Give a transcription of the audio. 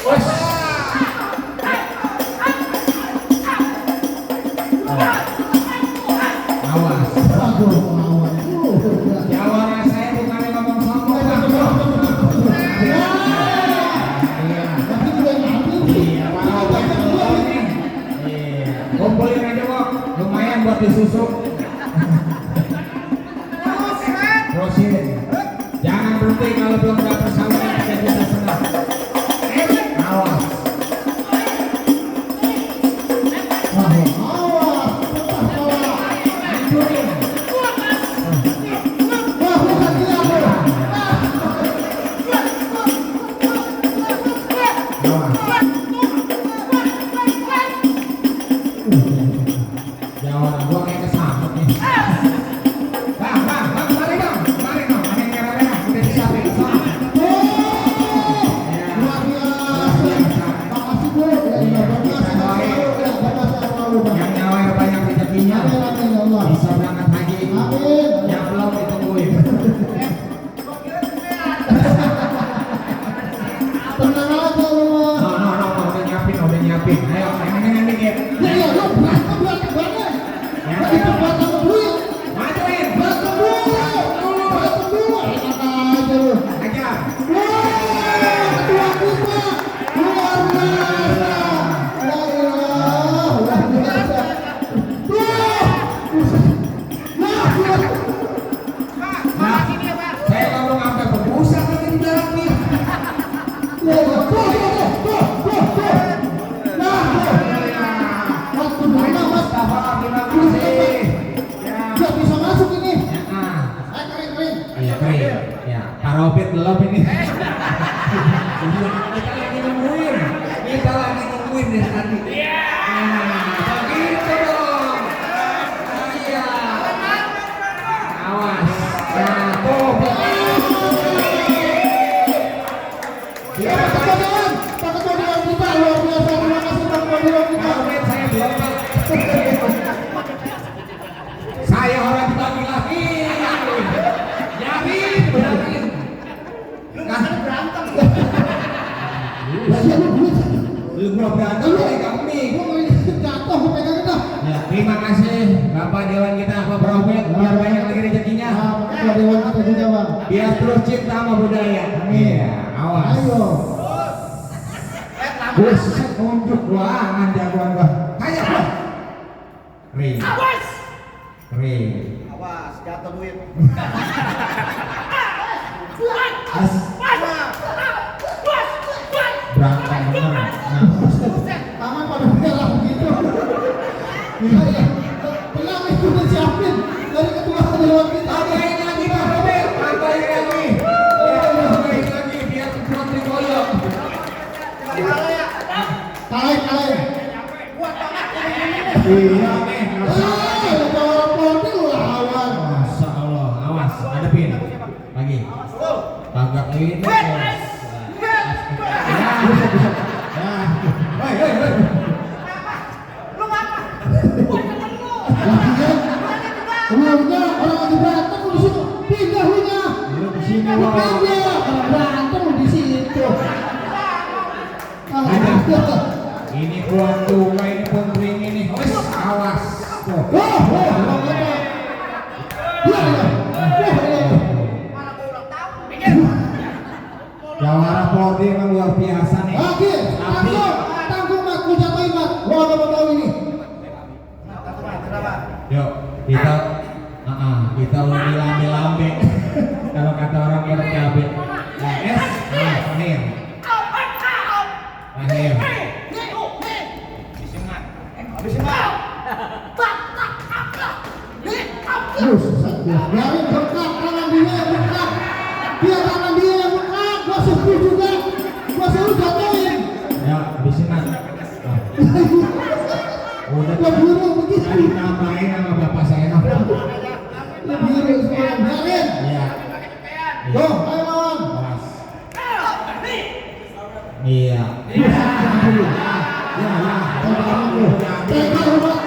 Wes. Awas. Jawara saya bukan ngomong sombong. Kumpulin aja kok, lumayan buat disusu. Terusin. Jangan berhenti kalau belum dapat saluran 3,5 juta. Awas. Hancurin. Jawara gua kayak kesambet nih. Bang, mari dong. Mari dong, ada yang merah-merah. Udah disiapin. Yang nyawer banyak rezekinya. Bisa berangkat haji. Yang belum ditungguin. Tenang aja lu. No, udah nyiapin. Ayo, yang dikit. Ya lu berantem banget. Itu berantem dulu. Majuin. Berantem dulu. Enak aja lu. Ajar. Wah, ketua kita luar biasa. La ilaha, luar biasa. Nah, saya ngomong sampai berbusa tadi di dalam nih. Gak bisa masuk ini. Kering. Iya keren. Ya, Parobit belum ini. Kita lagi nungguin nih tadi. Nah, begitu dong. Iya. Awas. Nah, tuh. Iya, Pak Ketua kita luar biasa. Terima kasih Pak Ketua kita. Parobit saya belum. Saya orang dibagi lagi. Yakin. Nah, Berantem. lu gua berantem dari kami. Jatuh, gue pegang dah. Ya, terima kasih Bapak Dewan kita, Pak Parobit. Biar banyak lagi rezekinya. Ketua Dewan kita juga bang. Biar terus cinta sama budaya. Iya, awas. Ayo. Buset, unjuk ruangan jagoan gua. Kayak gua. Ring. Awas! Ring. Awas, jatuh duit. As. Berangkat bener. Nah, Tangan pada merah begitu. Iya. Tenang itu udah siapin dari Ketua Dewan kita. tambahin lagi Pak Parobit. Tambahin lagi. Ya, tambahin lagi biar semua trigoyong. Kalah. Iya, nih. Jawara Polri lu lawan. Masya Allah, awas, hadapin lagi. Tagak ini. Lagian, orang lagi berantem lu di situ. Pindah lu nya. Di sini Pindah. Orang berantem lu di situ. ini buat tunga, ini pun ring ini. Wes, awas. Tuh. Jawara Polri emang luar biasa nih. Lagi, tanggung mat, ku jatuhin mat. Gua gak mau tahu ini. Yuk, kita udah lambe-lambe. Kalau kata orang cabai. Nah, Fahim. Biarin bengkak, tangan dia yang bengkak. Biar tangan dia yang bengkak. Gua suruh juga. Gua suruh jatuhin. Ya, habisin Mas. Udah Gua biru begitu. tadi nambahin sama bapak saya. Gua biru semua. Biarin. Iya. Tuh, ayo lawan. Awas. Iya. Ya. Tengah rumah